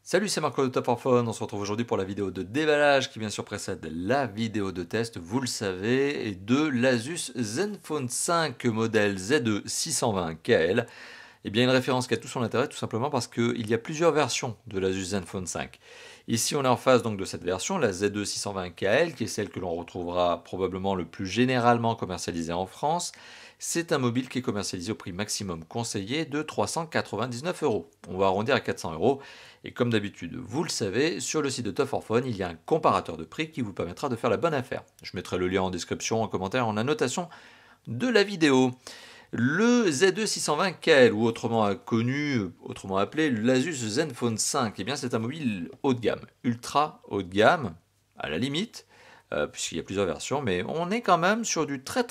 Salut, c'est Marco de Top for Phone. On se retrouve aujourd'hui pour la vidéo de déballage qui bien sûr précède la vidéo de test, vous le savez, et de l'Asus Zenfone 5 modèle ZE 620KL. Eh bien, une référence qui a tout son intérêt, tout simplement parce qu'il y a plusieurs versions de l'Asus Zenfone 5. Ici, on est en face donc de cette version, la ZE 620KL, qui est celle que l'on retrouvera probablement le plus généralement commercialisée en France. C'est un mobile qui est commercialisé au prix maximum conseillé de 399 euros. On va arrondir à 400 euros. Et comme d'habitude, vous le savez, sur le site de Top for Phone, il y a un comparateur de prix qui vous permettra de faire la bonne affaire. Je mettrai le lien en description, en commentaire, en annotation de la vidéo. Le ZE 620KL, ou autrement connu, autrement appelé l'Asus Zenfone 5, eh bien c'est un mobile haut de gamme, ultra haut de gamme, à la limite, puisqu'il y a plusieurs versions, mais on est quand même sur du très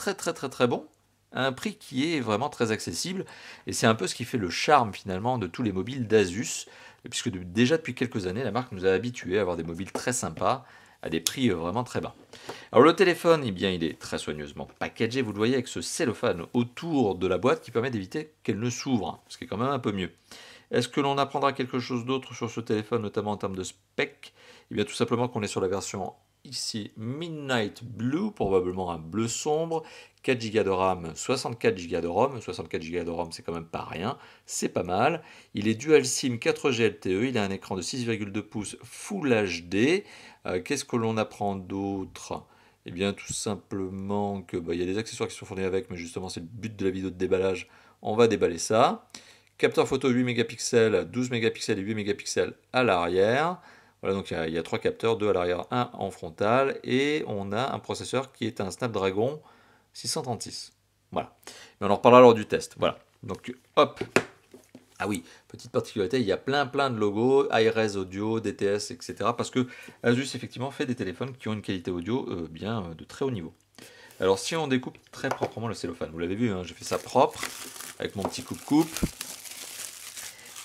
bon, à un prix qui est vraiment très accessible, et c'est un peu ce qui fait le charme finalement de tous les mobiles d'Asus, puisque déjà depuis quelques années, la marque nous a habitués à avoir des mobiles très sympas, à des prix vraiment très bas. Alors le téléphone, eh bien, il est très soigneusement packagé, vous le voyez, avec ce cellophane autour de la boîte qui permet d'éviter qu'elle ne s'ouvre, ce qui est quand même un peu mieux. Est-ce que l'on apprendra quelque chose d'autre sur ce téléphone, notamment en termes de spec? Eh bien tout simplement qu'on est sur la version ici Midnight Blue, probablement un bleu sombre, 4 Go de RAM, 64 Go de ROM, 64 Go de ROM c'est quand même pas rien, c'est pas mal. Il est dual SIM 4G LTE, il a un écran de 6,2 pouces Full HD. Qu'est-ce que l'on apprend d'autre? Eh bien tout simplement que y a des accessoires qui sont fournis avec, mais justement c'est le but de la vidéo de déballage, on va déballer ça. Capteur photo 8 mégapixels, 12 mégapixels et 8 mégapixels à l'arrière. Voilà, donc il y a 3 capteurs, 2 à l'arrière, 1 en frontal, et on a un processeur qui est un Snapdragon 636. Voilà. Mais on en reparlera lors du test. Voilà. Donc hop. Ah oui, petite particularité, il y a plein de logos, iRes Audio, DTS, etc. Parce que Asus effectivement fait des téléphones qui ont une qualité audio bien de très haut niveau. Alors si on découpe très proprement le cellophane, vous l'avez vu, hein, j'ai fait ça propre, avec mon petit coupe-coupe.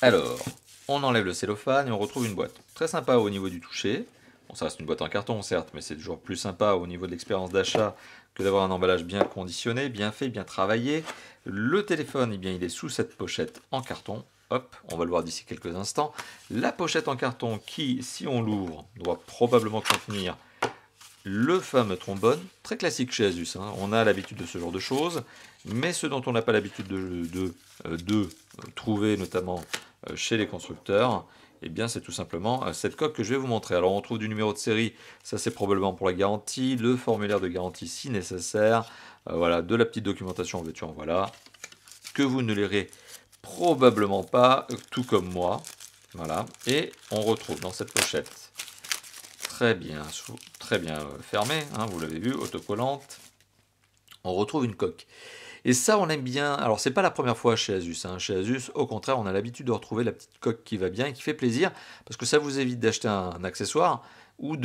Alors, on enlève le cellophane et on retrouve une boîte. Très sympa au niveau du toucher. Bon, ça reste une boîte en carton, certes, mais c'est toujours plus sympa au niveau de l'expérience d'achat que d'avoir un emballage bien conditionné, bien fait, bien travaillé. Le téléphone, eh bien, il est sous cette pochette en carton. Hop, on va le voir d'ici quelques instants. La pochette en carton qui, si on l'ouvre, doit probablement contenir le fameux trombone, très classique chez Asus, hein. On a l'habitude de ce genre de choses, mais ce dont on n'a pas l'habitude de trouver, notamment chez les constructeurs, eh bien c'est tout simplement cette coque que je vais vous montrer. Alors on trouve du numéro de série, ça c'est probablement pour la garantie, le formulaire de garantie si nécessaire, voilà, de la petite documentation en veux-tu en voilà, que vous ne lirez probablement pas, tout comme moi, voilà, et on retrouve dans cette pochette très bien fermée, hein, vous l'avez vu, autocollante, on retrouve une coque. Et ça, on aime bien. Alors, c'est pas la première fois chez Asus, hein. Chez Asus, au contraire, on a l'habitude de retrouver la petite coque qui va bien et qui fait plaisir, parce que ça vous évite d'acheter un accessoire ou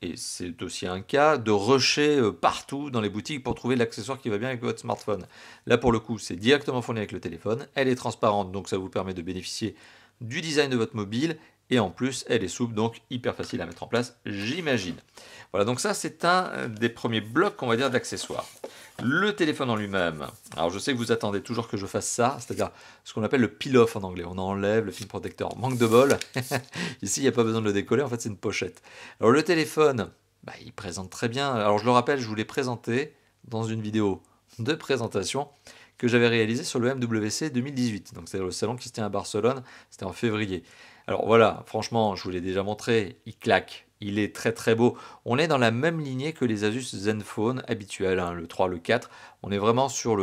et c'est aussi un cas, de rusher partout dans les boutiques pour trouver l'accessoire qui va bien avec votre smartphone. Là, pour le coup, c'est directement fourni avec le téléphone. Elle est transparente, donc ça vous permet de bénéficier du design de votre mobile. Et en plus, elle est souple, donc hyper facile à mettre en place, j'imagine. Voilà, donc ça, c'est un des premiers blocs, on va dire, d'accessoires. Le téléphone en lui-même. Alors, je sais que vous attendez toujours que je fasse ça, c'est-à-dire ce qu'on appelle le peel-off en anglais. On enlève le film protecteur. Manque de bol. Ici, il n'y a pas besoin de le décoller, en fait, c'est une pochette. Alors, le téléphone, il présente très bien. Alors, je le rappelle, je vous l'ai présenté dans une vidéo de présentation que j'avais réalisée sur le MWC 2018. Donc, c'est le salon qui se tient à Barcelone, c'était en février. Alors voilà, franchement, je vous l'ai déjà montré, il claque, il est très beau. On est dans la même lignée que les Asus Zenfone habituels, hein, le 3, le 4. On est vraiment sur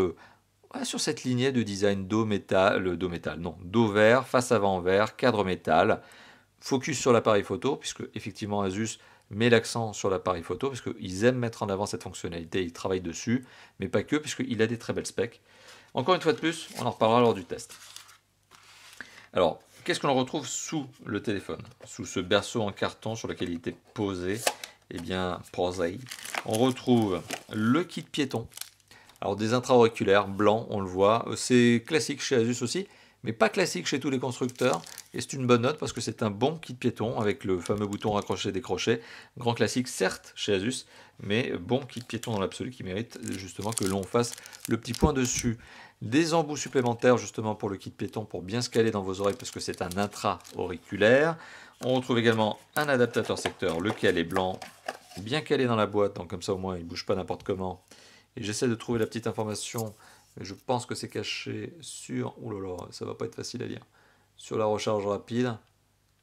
sur cette lignée de design dos vert, face avant vert, cadre métal. Focus sur l'appareil photo, puisque effectivement Asus met l'accent sur l'appareil photo, parce qu'ils aiment mettre en avant cette fonctionnalité, ils travaillent dessus, mais pas que, puisqu'il a des très belles specs. Encore une fois de plus, on en reparlera lors du test. Alors, qu'est-ce que l'on retrouve sous le téléphone? Sous ce berceau en carton sur lequel il était posé, eh bien, posé, on retrouve le kit piéton. Alors, des intra-auriculaires blancs, on le voit. C'est classique chez Asus aussi, mais pas classique chez tous les constructeurs. Et c'est une bonne note parce que c'est un bon kit piéton avec le fameux bouton raccrocher-décrocher. Grand classique, certes, chez Asus, mais bon kit piéton dans l'absolu qui mérite justement que l'on fasse le petit point dessus. Des embouts supplémentaires justement pour le kit piéton pour bien se caler dans vos oreilles parce que c'est un intra-auriculaire. On retrouve également un adaptateur secteur, lequel est blanc, bien calé dans la boîte, donc comme ça au moins il ne bouge pas n'importe comment. Et j'essaie de trouver la petite information, mais je pense que c'est caché sur... Ouh là là, ça va pas être facile à lire. Sur la recharge rapide.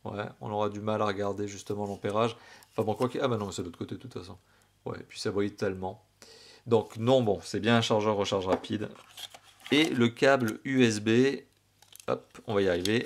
Ouais, on aura du mal à regarder justement l'ampérage. Enfin bon, quoi qu'il... Ah bah non, c'est de l'autre côté de toute façon. Ouais, et puis ça brille tellement. Donc non, bon, c'est bien un chargeur recharge rapide. Et le câble USB, hop, on va y arriver.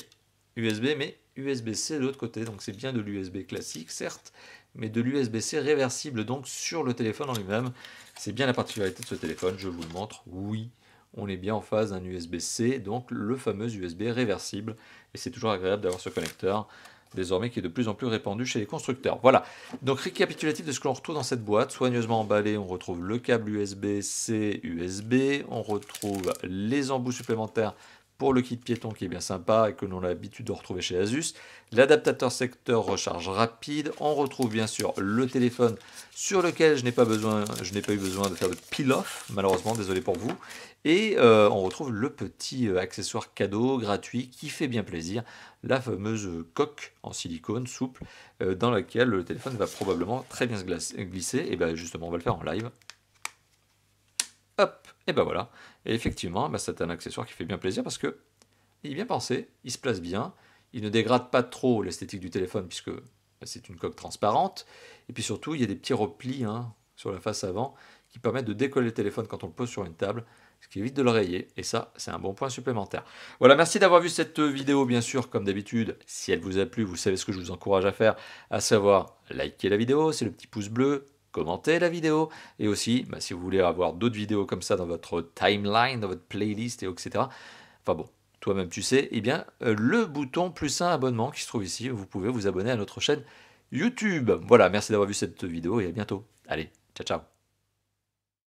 USB, mais USB-C de l'autre côté. Donc c'est bien de l'USB classique, certes, mais de l'USB-C réversible donc sur le téléphone en lui-même. C'est bien la particularité de ce téléphone, je vous le montre. Oui, on est bien en phase d'un USB-C, donc le fameux USB réversible. Et c'est toujours agréable d'avoir ce connecteur, désormais qui est de plus en plus répandu chez les constructeurs. Voilà, donc récapitulatif de ce que l'on retrouve dans cette boîte. Soigneusement emballé, on retrouve le câble USB-C, USB, on retrouve les embouts supplémentaires pour le kit piéton qui est bien sympa et que l'on a l'habitude de retrouver chez Asus, l'adaptateur secteur recharge rapide, on retrouve bien sûr le téléphone sur lequel je n'ai pas eu besoin de faire de peel-off, malheureusement, désolé pour vous, et on retrouve le petit accessoire cadeau gratuit qui fait bien plaisir, la fameuse coque en silicone souple dans laquelle le téléphone va probablement très bien se glisser, et bien justement on va le faire en live. Hop, et ben voilà. Et effectivement, c'est un accessoire qui fait bien plaisir parce que il est bien pensé, il se place bien, il ne dégrade pas trop l'esthétique du téléphone puisque c'est une coque transparente. Et puis surtout, il y a des petits replis sur la face avant qui permettent de décoller le téléphone quand on le pose sur une table, ce qui évite de le rayer. Et ça, c'est un bon point supplémentaire. Voilà, merci d'avoir vu cette vidéo, bien sûr, comme d'habitude. Si elle vous a plu, vous savez ce que je vous encourage à faire, à savoir liker la vidéo, c'est le petit pouce bleu, commentez la vidéo, et aussi, si vous voulez avoir d'autres vidéos comme ça dans votre timeline, dans votre playlist, etc. Enfin bon, toi-même tu sais, eh bien, le bouton plus un abonnement qui se trouve ici, vous pouvez vous abonner à notre chaîne YouTube. Voilà, merci d'avoir vu cette vidéo et à bientôt. Allez, ciao ciao.